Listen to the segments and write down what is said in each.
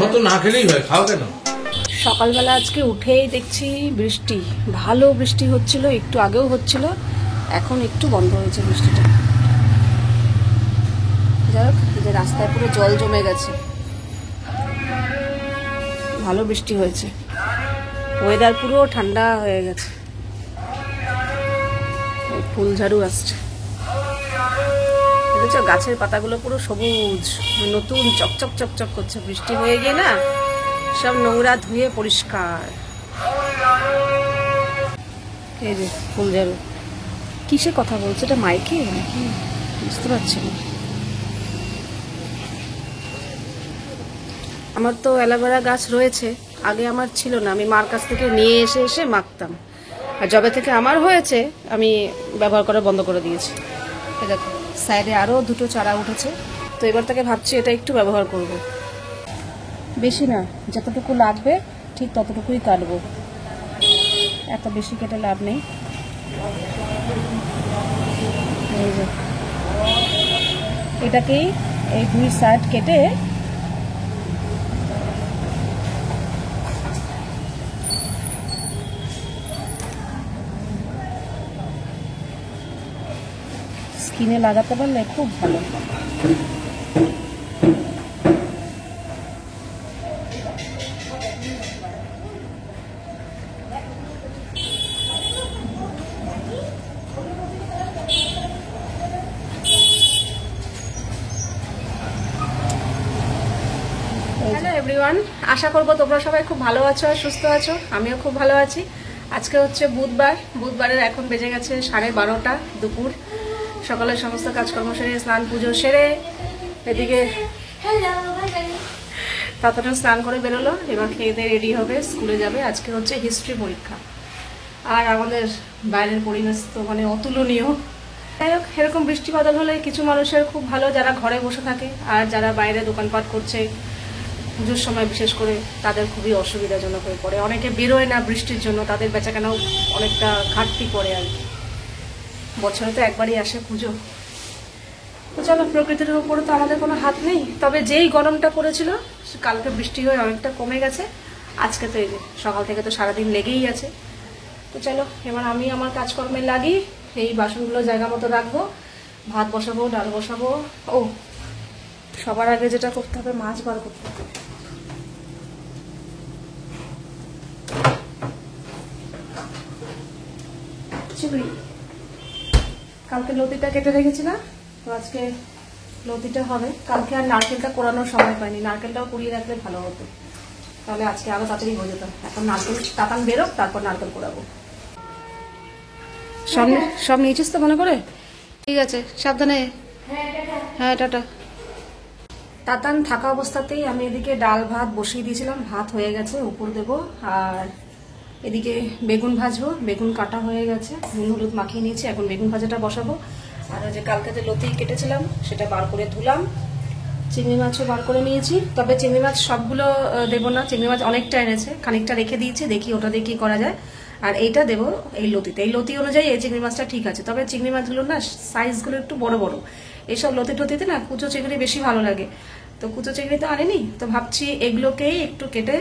তোমার তো না খেলেই হয়, খাও কেন? সকালবেলা আজকে উঠেই দেখছি বৃষ্টি, ভালো বৃষ্টি হচ্ছিল, একটু আগেও হচ্ছিল, এখন একটু বন্ধ হয়েছে বৃষ্টিটা। যাই হোক, এই যে রাস্তায় পুরো জল জমে গেছে, ভালো বৃষ্টি হয়েছে, ওয়েদার পুরো ঠান্ডা হয়ে গেছে। ফুল ঝাড়ু আসছে, দেখেছো গাছের পাতাগুলো পুরো সবুজ, নতুন চকচক চকচক করছে। বৃষ্টি হয়ে গিয়ে না সব নোংরা ধুয়ে পরিষ্কার। এই যে ফুল ঝাড়ু, কিসে কথা বলছে এটা, মাইকে নাকি বুঝতে পারছি না। আমার তো অ্যালোভেরা গাছ রয়েছে, আগে আমার ছিল না, আমি মার কাছ থেকে নিয়ে এসে এসে মাখতাম, আর যবে থেকে আমার হয়েছে আমি ব্যবহার করা বন্ধ করে দিয়েছি। দেখো সাইডে আরও দুটো চারা উঠেছে, তো এবার থেকে ভাবছি এটা একটু ব্যবহার করব। বেশি না, যতটুকু লাগবে ঠিক ততটুকুই কাটবো, এত বেশি কেটে লাভ নেই। এই যে এটাকেই এই দুই সাইড কেটে স্কিনে লাগাতে পারলে খুব ভালো। হ্যালো এভরিওয়ান, আশা করবো তোমরা সবাই খুব ভালো আছো আর সুস্থ আছো, আমিও খুব ভালো আছি। আজকে হচ্ছে বুধবারের এখন বেজে গেছে 12:30 দুপুর। সকালের সমস্ত কাজকর্ম সেরে স্নান পুজো সেরে এদিকে তাড়াতাড়ি স্নান করে বেরোলো, এবার খেয়ে দিয়ে রেডি হবে, স্কুলে যাবে। আজকে হচ্ছে হিস্ট্রি পরীক্ষা, আর আমাদের বাইরের পরিবেশ তো মানে অতুলনীয়। যাই হোক, এরকম বৃষ্টি বাদল হলে কিছু মানুষের খুব ভালো, যারা ঘরে বসে থাকে, আর যারা বাইরে দোকানপাট করছে পুজোর সময় বিশেষ করে তাদের খুবই অসুবিধাজনক হয়ে পড়ে। অনেকে বেরোয় না বৃষ্টির জন্য, তাদের বেচাকেনাও অনেকটা ঘাটতি পড়ে আর কি। বছরে তো একবারই আসে পুজো, তো চলো, প্রকৃতির উপরে তো আমাদের কোনো হাত নেই। তবে যেই গরমটা পড়েছিল কালকে বৃষ্টি হয়ে অনেকটা কমে গেছে, আজকে তো এই যে সকাল থেকে তো সারাদিন লেগেই আছে। তো চলো এবার আমি আমার কাজকর্মে লাগি, এই বাসনগুলো জায়গা মতো রাখবো, ভাত বসাবো, ডাল বসাবো। ও সবার আগে যেটা করতে হবে, মাছ বার করতে হবে। চিংড়ি কালকে লতিটা কেটে রেখেছি না, তো আজকে লতিটা হবে। কালকে আর নারকেলটা কোরানোর সময় পাইনি, নারকেলটাও কুড়িয়ে রাখলে ভালো হতো, তাহলে আজকে আরো তাড়াতাড়ি হয়ে যেত। এখন নারকেল টাতান বেরোক, তারপর নারকেল কোরাবো। সব নিয়েছিস তো মনে করে? ঠিক আছে, সাবধানে। হ্যাঁ টাটা। তাতান থাকা অবস্থাতেই আমি এদিকে ডাল ভাত বসিয়ে দিয়েছিলাম, ভাত হয়ে গেছে, উপর দেবো। আর এদিকে বেগুন ভাজবো, বেগুন কাটা হয়ে গেছে, নুন হলুদ মাখিয়ে নিয়েছি, এখন বেগুন ভাজাটা বসাবো। আর ওই যে কালকে যে লতি কেটেছিলাম সেটা বার করে ধুলাম। চিংড়ি মাছও বার করে নিয়েছি, তবে চিংড়ি মাছ সবগুলো দেবো না, চিংড়ি মাছ অনেকটা এনেছে, খানিকটা রেখে দিয়েছি, দেখি ওটা দিয়ে কি করা যায়। আর এইটা দেবো এই লতিতে, এই লতি অনুযায়ী এই চিংড়ি মাছটা ঠিক আছে। তবে চিংড়ি মাছগুলো না সাইজগুলো একটু বড় বড়, এইসব লতি টতিতে না কুচো চিংড়ি বেশি ভালো লাগে, তো কুচো চিংড়ি তো আনিনি, তো ভাবছি এগুলোকেই একটু কেটে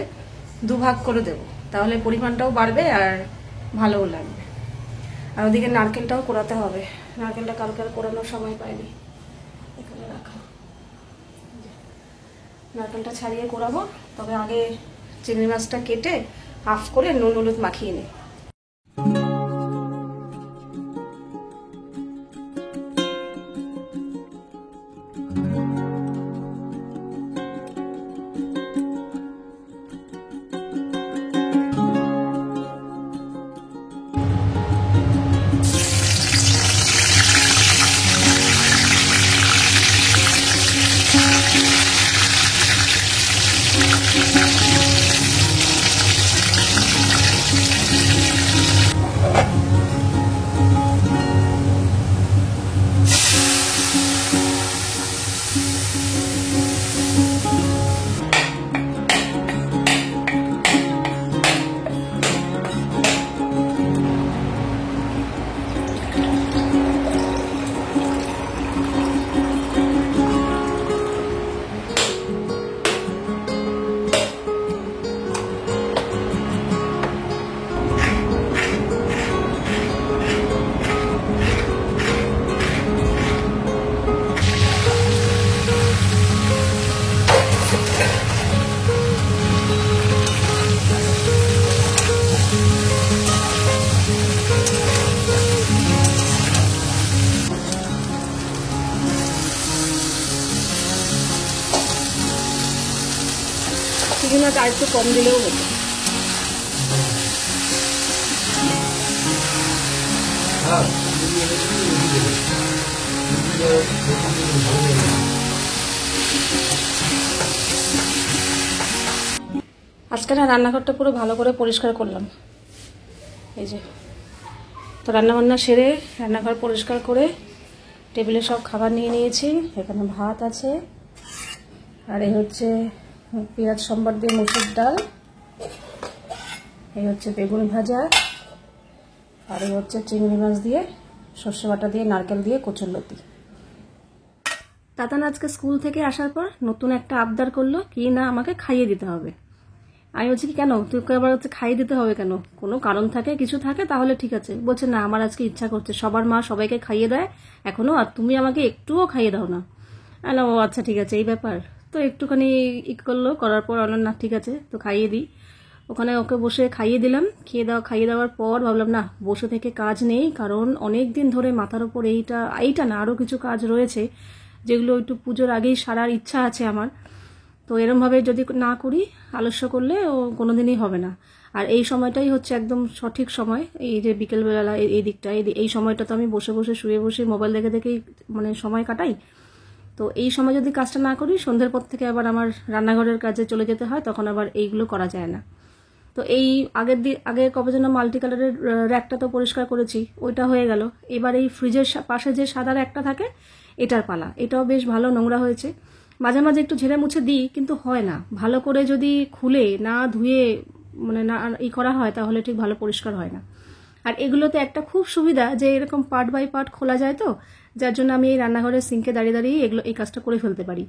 দুভাগ করে দেবো, তাহলে পরিমাণটাও বাড়বে আর ভালোও লাগবে। আর ওদিকে নারকেলটাও কোরাতে হবে, নারকেলটা কালকে আর কোরানোর সময় পাইনি, এখানে রাখা। নারকেলটা ছাড়িয়ে কোরাবো, তবে আগে চিংড়ি মাছটা কেটে হাফ করে নুন হলুদ মাখিয়ে নিই। চিংড়ি মাছ আর একটু কম দিলেও হতো। আজকে না রান্নাঘরটা পুরো ভালো করে পরিষ্কার করলাম। এই যে তো রান্নাবান্না সেরে রান্নাঘর পরিষ্কার করে টেবিলে সব খাবার নিয়ে নিয়েছি। এখানে ভাত আছে, আর এই হচ্ছে পেঁয়াজ সম্বার দিয়ে মুসুর ডাল, এই হচ্ছে বেগুন ভাজা, আর এই হচ্ছে চিংড়ি মাছ দিয়ে সর্ষে বাটা দিয়ে নারকেল দিয়ে কচুরলতি। তাতান আজকে স্কুল থেকে আসার পর নতুন একটা আবদার করলো, কি না আমাকে খাইয়ে দিতে হবে। আমি বলছি কি কেন, তোকে আবার হচ্ছে খাইয়ে দিতে হবে কেন? কোনো কারণ থাকে, কিছু থাকে তাহলে ঠিক আছে। বলছে না, আমার আজকে ইচ্ছা করছে, সবার মা সবাইকে খাইয়ে দেয় এখনো, আর তুমি আমাকে একটুও খাইয়ে দাও না। ও আচ্ছা ঠিক আছে, এই ব্যাপার। তো একটুখানি করলো, করার পর না ঠিক আছে তো খাইয়ে দিই। ওখানে ওকে বসে খাইয়ে দিলাম। খাইয়ে দেওয়ার পর ভাবলাম না, বসে থেকে কাজ নেই, কারণ অনেক দিন ধরে মাথার ওপর এইটা না আরও কিছু কাজ রয়েছে যেগুলো একটু পুজোর আগেই সারার ইচ্ছা আছে আমার। তো এরমভাবে যদি না করি, আলস্য করলে ও কোনোদিনই হবে না। আর এই সময়টাই হচ্ছে একদম সঠিক সময়, এই যে বিকেলবেলা এই দিকটা, এই সময়টা তো আমি বসে বসে শুয়ে বসে মোবাইল দেখে দেখেই মানে সময় কাটাই। তো এই সময় যদি কাজটা না করি, সন্ধ্যের পর থেকে আবার আমার রান্নাঘরের কাজে চলে যেতে হয়, তখন আবার এইগুলো করা যায় না। তো এই আগে কবে যেন মাল্টি কালারের র্যাকটা তো পরিষ্কার করেছি, ওইটা হয়ে গেল। এবার এই ফ্রিজের পাশে যে সাদা র্যাকটা থাকে, এটার পালা। এটাও বেশ ভালো নোংরা হয়েছে। মাঝে মাঝে একটু ঝেড়ে মুছে দিই, কিন্তু হয় না ভালো করে, যদি খুলে না ধুয়ে মানে না করা হয় তাহলে ঠিক ভালো পরিষ্কার হয় না। আর এগুলোতে একটা খুব সুবিধা যে এরকম পার্ট বাই পার্ট খোলা যায়, তো যার জন্য আমি এই রান্নাঘরের সিঙ্কে দাঁড়িয়ে দাঁড়িয়ে এই কাজটা করে ফেলতে পারি।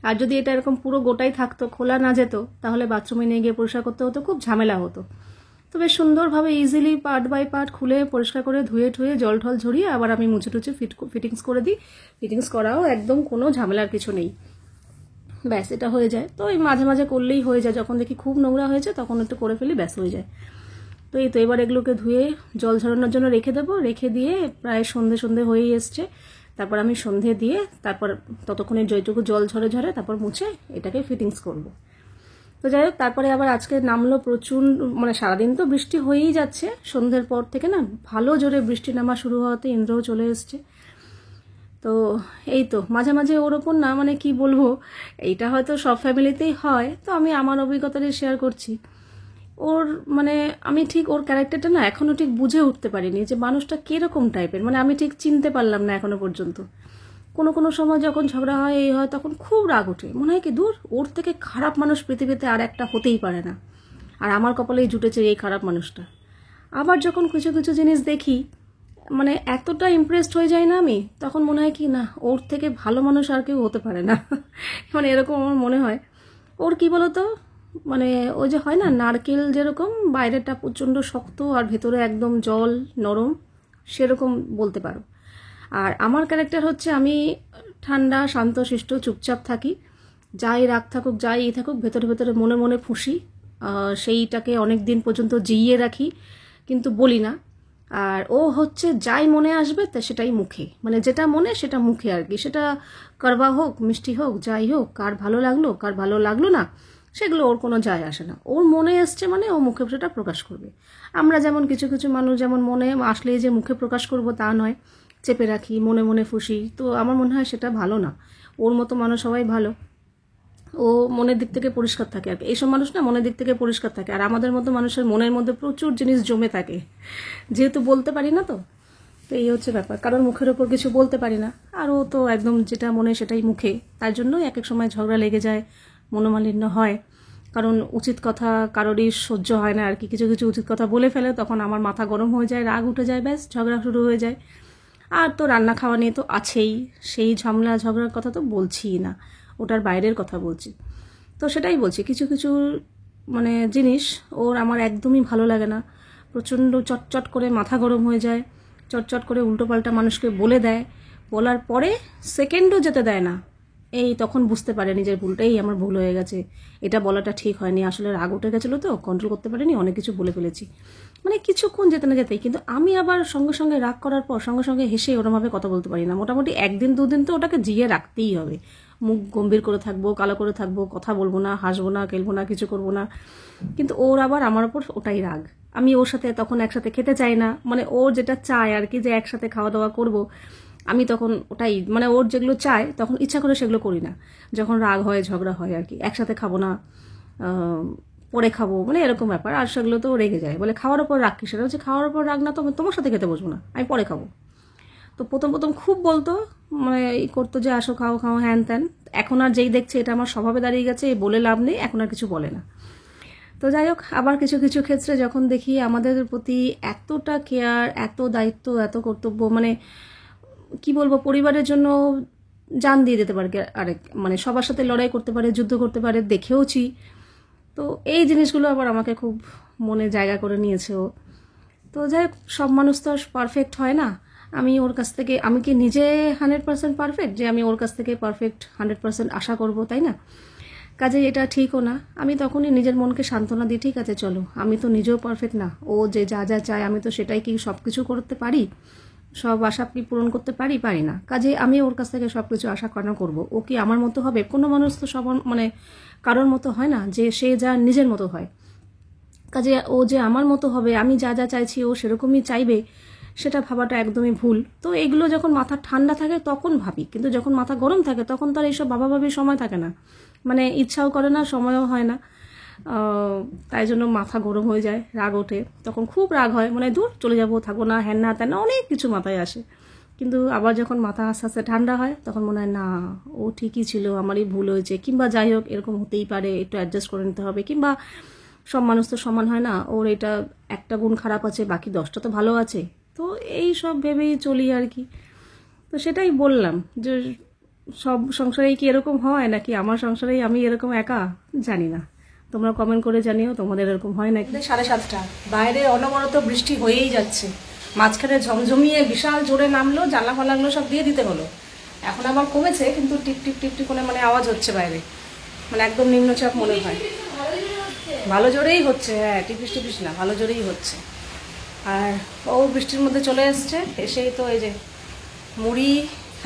আর যদি এটা এরকম পুরো গোটাই থাকতো, খোলা না যেত, তাহলে বাথরুমে নিয়ে গিয়ে পরিষ্কার করতে হতো, খুব ঝামেলা হতো। তো বেশ সুন্দরভাবে ইজিলি পার্ট বাই পার্ট খুলে পরিষ্কার করে ধুয়ে জল ঠল ঝরিয়ে আবার আমি মুছে টুচে ফিটিংস করে দিই। ফিটিংস করাও একদম কোনো ঝামেলার কিছু নেই, ব্যাস এটা হয়ে যায়। তো এই মাঝে মাঝে করলেই হয়ে যায়, যখন দেখি খুব নোংরা হয়েছে তখন একটু করে ফেলি, ব্যাস হয়ে যায়। তো এই তো এবার এগুলোকে ধুয়ে জল ঝরানোর জন্য রেখে দেবো। রেখে দিয়ে প্রায় সন্ধে হয়েই এসছে। তারপর আমি সন্ধে দিয়ে তারপর ততক্ষণে যেটুকু জল ঝরে তারপর মুছে এটাকে ফিটিংস করব। তো যাই হোক, তারপরে আবার আজকে নামলো প্রচুর, মানে সারাদিন তো বৃষ্টি হয়েই যাচ্ছে, সন্ধ্যের পর থেকে না ভালো জোরে বৃষ্টি নামা শুরু হওয়াতে ইন্দ্রও চলে এসছে। তো এই তো মাঝে মাঝে ওর ওপর না, মানে কি বলবো, এইটা হয়তো সব ফ্যামিলিতেই হয়, তো আমি আমার অভিজ্ঞতাটা শেয়ার করছি। ওর মানে আমি ঠিক ওর ক্যারেক্টারটা না এখনো ঠিক বুঝে উঠতে পারিনি যে মানুষটা কিরকম টাইপের, মানে আমি ঠিক চিনতে পারলাম না এখনো পর্যন্ত। কোনো সময় যখন ঝগড়া হয় এই হয়, তখন খুব রাগ ওঠে, মনে হয় কি দূর, ওর থেকে খারাপ মানুষ পৃথিবীতে আর একটা হতেই পারে না, আর আমার কপালেই জুটেছে এই খারাপ মানুষটা। আবার যখন কিছু কিছু জিনিস দেখি, মানে এতটা ইমপ্রেসড হয়ে যায় না আমি, তখন মনে হয় কি না, ওর থেকে ভালো মানুষ আর কেউ হতে পারে না। মানে এরকম আমার মনে হয়। ওর কি বলতো, মানে ওই যে হয় না নারকেল যেরকম বাইরেটা প্রচণ্ড শক্ত আর ভেতরে একদম জল নরম, সেরকম বলতে পারো। আর আমার ক্যারেক্টার হচ্ছে আমি ঠান্ডা শান্তশিষ্ট চুপচাপ থাকি, যাই রাগ থাকুক যাই থাকুক ভেতরে ভেতরে মনে মনে ফুঁসি, সেইটাকে অনেক দিন পর্যন্ত জিইয়ে রাখি, কিন্তু বলি না। আর ও হচ্ছে যাই মনে আসবে তা সেটাই মুখে, মানে যেটা মনে সেটা মুখে আর কি, সেটা করবা হোক মিষ্টি হোক যাই হোক, কার ভালো লাগলো কার ভালো লাগলো না সেগুলো ওর কোনো যায় আসে না। ওর মনে এসছে মানে ও মুখে সেটা প্রকাশ করবে। আমরা যেমন কিছু কিছু মানুষ যেমন মনে আসলেই যে মুখে প্রকাশ করব তা নয়, চেপে রাখি মনে মনে ফুসি, তো আমার মনে হয় সেটা ভালো না। ওর মতো মানুষ সবাই ভালো, ও মনের দিক থেকে পরিষ্কার থাকে আর কি। এইসব মানুষ না মনের দিক থেকে পরিষ্কার থাকে, আর আমাদের মতো মানুষের মনের মধ্যে প্রচুর জিনিস জমে থাকে, যেহেতু বলতে পারি না। তো এই হচ্ছে ব্যাপার, কারণ মুখের ওপর কিছু বলতে পারি না, আর ও তো একদম যেটা মনে সেটাই মুখে, তার জন্যই এক এক সময় ঝগড়া লেগে যায়, মনোমালিন্য হয়। কারণ উচিত কথা কারোরই সহ্য হয় না আর কি, কিছু কিছু উচিত কথা বলে ফেলে, তখন আমার মাথা গরম হয়ে যায়, রাগ উঠে যায়, ব্যাস ঝগড়া শুরু হয়ে যায়। আর তো রান্না খাওয়া নিয়ে তো আছেই, সেই ঝগড়ার কথা তো বলছিই না, ওটার বাইরের কথা বলছি। তো সেটাই বলছি, কিছু কিছু মানে জিনিস ওর আমার একদমই ভালো লাগে না, প্রচণ্ড চটচট করে মাথা গরম হয়ে যায়, চটচট করে উল্টোপাল্টা মানুষকে বলে দেয়, বলার পরে সেকেন্ডও যেতে দেয় না, এই তখন বুঝতে পারে নিজের ভুলটা, এই আমার ভুল হয়ে গেছে, এটা বলাটা ঠিক হয়নি, আসলে রাগ উঠে গেছিলো তো কন্ট্রোল করতে পারিনি, অনেক কিছু বলে ফেলেছি, মানে কিছুক্ষণ যেতে না যেতেই। কিন্তু আমি আবার সঙ্গে সঙ্গে রাগ করার পর সঙ্গে সঙ্গে হেসে ওরমভাবে কথা বলতে পারি না, মোটামুটি একদিন দুদিন তো ওটাকে জিয়ে রাখতেই হবে, মুখ গম্ভীর করে থাকবো, কালো করে থাকবো, কথা বলবো না, হাসবো না, খেলবো না, কিছু করবো না। কিন্তু ওর আবার আমার ওপর ওটাই রাগ। আমি ওর সাথে তখন একসাথে খেতে চাই না, মানে ওর যেটা চায় আর কি, যে একসাথে খাওয়া দাওয়া করবো, আমি তখন ওটাই, মানে ওর যেগুলো চায় তখন ইচ্ছা করে সেগুলো করি না। যখন রাগ হয়, ঝগড়া হয় আর কি, একসাথে খাবো না, পরে খাবো, মানে এরকম ব্যাপার। আর সেগুলো তো রেগে যায়, বলে খাওয়ার ওপর রাগ, কি সেটা হচ্ছে খাওয়ার ওপর রাগ না, তো আমি তোমার সাথে খেতে বসবো না, আমি পরে খাবো। তো প্রথম প্রথম খুব বলতো, মানে এই করতো যে আসো খাও খাও হ্যান ত্যান। এখন আর যেই দেখছে এটা আমার স্বভাবে দাঁড়িয়ে গেছে, বলে লাভ নেই, এখন আর কিছু বলে না। তো যাই হোক, আবার কিছু কিছু ক্ষেত্রে যখন দেখি আমাদের প্রতি এতটা কেয়ার, এত দায়িত্ব, এত কর্তব্য, মানে কি বলবো, পরিবারের জন্য জান দিয়ে দিতে পারে আরেক, মানে সবার সাথে লড়াই করতে পারে, যুদ্ধ করতে পারে, দেখেওছি। তো এই জিনিসগুলো আবার আমাকে খুব মনে জায়গা করে নিয়েছে ও। তো যাই হোক, সব মানুষ তো পারফেক্ট হয় না। আমি ওর কাছ থেকে, আমি কি নিজে 100% পারফেক্ট যে আমি ওর কাছ থেকে পারফেক্ট 100% আশা করব, তাই না? কাজে এটা ঠিকও না। আমি তখনই নিজের মনকে সান্ত্বনা দিই, ঠিক আছে চলো, আমি তো নিজেও পারফেক্ট না, ও যে যা যা চায় আমি তো সেটাই কি সব কিছু করতে পারি, সব আশা কি পূরণ করতে পারি না। কাজে আমি ওর কাছ থেকে সব কিছু আশা কেন করবো? ও কি আমার মতো হবে? কোনো মানুষ তো সবার, মানে কারোর মতো হয় না, যে সে যা নিজের মতো হয়। কাজে ও যে আমার মতো হবে, আমি যা যা চাইছি ও সেরকমই চাইবে, সেটা ভাবাটা একদমই ভুল। তো এগুলো যখন মাথা ঠান্ডা থাকে তখন ভাবি, কিন্তু যখন মাথা গরম থাকে তখন তো আর এইসব ভাবাভাবির সময় থাকে না, মানে ইচ্ছাও করে না, সময়ও হয় না। তাই জন্য মাথা গরম হয়ে যায়, রাগ ওঠে, তখন খুব রাগ হয়, মানে দূর চলে যাবো, থাকবো না, হ্যান না ত্যান, অনেক কিছু মাথায় আসে। কিন্তু আবার যখন মাথা আস্তে আস্তে ঠান্ডা হয় তখন মনে হয় না, ও ঠিকই ছিল, আমারই ভুল হয়েছে, কিংবা যাই হোক এরকম হতেই পারে, একটু অ্যাডজাস্ট করে নিতে হবে, কিংবা সব মানুষ তো সমান হয় না, ওর এটা একটা গুণ খারাপ আছে, বাকি 10টা তো ভালো আছে। তো এই সব ভেবেই চলি আর কি। তো সেটাই বললাম যে সব সংসারেই কি এরকম হয়, নাকি আমার সংসারেই আমি এরকম একা, জানি না। তোমরা কমেন্ট করে জানিও তোমাদের এরকম হয় নাকি। 7:30, বাইরে অনবরত বৃষ্টি হয়েই যাচ্ছে, মাঝখানে ঝমঝমিয়ে বিশাল জোরে নামলো, জানলা ফালাগুলো সব দিয়ে দিতে হলো। এখন আবার কমেছে, কিন্তু টিপ টিপ টিপ টিপ করে মানে আওয়াজ হচ্ছে বাইরে, মানে একদম নিম্নচাপ মনে হয়। ভালো জোরেই হচ্ছে, হ্যাঁ, টিপিস টিপিস না, ভালো জোরেই হচ্ছে। আর ও বৃষ্টির মধ্যে চলে এসছে, এসেই তো এই যে মুড়ি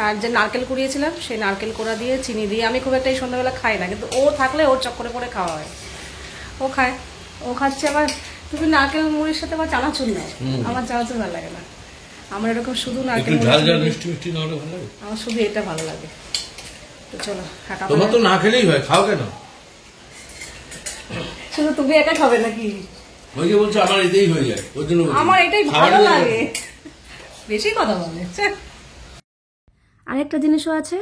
আর যে নারকেল কুড়িয়েছিলাম সেই নারকেল কোড়া দিয়ে চিনি দিয়ে, আমি খুব একটা এই সন্ধ্যাবেলা খাই না, কিন্তু ও থাকলে ওর চক্করে করে খাওয়া হয়, ও খায়, ও খাচ্ছে। আবার তুমি নারকেল মুড়ির সাথে আবার চানাচুর নাও, আমার চানাচুর ভালো লাগে না, আমার এরকম শুধু নারকেল আমার শুধু এটা ভালো লাগে। তো চলো, তোমার তো না খেলেই হয়, খাও কেন? শুধু তুমি একা খাবে নাকি? ওই যে বলছো আমার এটাই হয়ে যায়, ওই জন্য আমার এটাই ভালো লাগে, বেশি কথা বলে। আরেকটা জিনিসও আছে,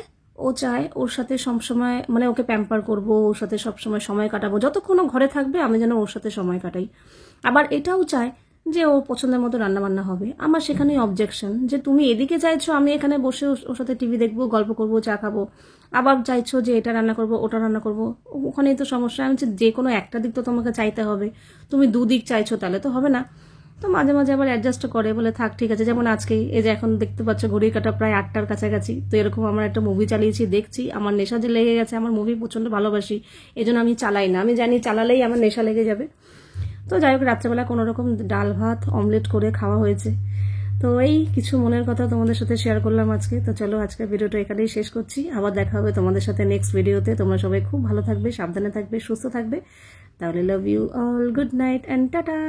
ও চায় ওর সাথে সবসময়, মানে ওকে প্যাম্পার করব, ওর সাথে সবসময় সময় কাটাবো, যতক্ষণ ও ঘরে থাকবে আমি যেন ওর সাথে সময় কাটাই। আবার এটাও চায় যে ও পছন্দের মতো রান্নাবান্না হবে। আমার সেখানে অবজেকশন, যে তুমি এদিকে চাইছো আমি এখানে বসে ওর সাথে টিভি দেখবো, গল্প করবো, চা খাবো, আবার চাইছো যে এটা রান্না করবো, ওটা রান্না করবো, ওখানেই তো সমস্যা। আমি যে কোনো একটা দিক তো তোমাকে চাইতে হবে, তুমি দুদিক চাইছো তাহলে তো হবে না। তো মাঝে মাঝে আবার অ্যাডজাস্ট করে, বলে থাক ঠিক আছে। যেমন আজকেই এই যে এখন দেখতে পাচ্ছ ঘড়ির কাটা প্রায় 8টার কাছাকাছি, তো এরকম আমার একটা মুভি চালিয়েছি, দেখছি, আমার নেশা যে লেগে গেছে, আমার মুভি প্রচণ্ড ভালোবাসি, এই জন্য আমি চালাই না, আমি জানি চালালেই আমার নেশা লেগে যাবে। তো যাই হোক, রাত্রেবেলা কোনো রকম ডাল ভাত অমলেট করে খাওয়া হয়েছে। তো এই কিছু মনের কথা তোমাদের সাথে শেয়ার করলাম আজকে। তো চলো, আজকের ভিডিওটা এখানেই শেষ করছি, আবার দেখা হবে তোমাদের সাথে নেক্সট ভিডিওতে। তোমরা সবাই খুব ভালো থাকবে, সাবধানে থাকবে, সুস্থ থাকবে। তাহলে love you all, good night and tata.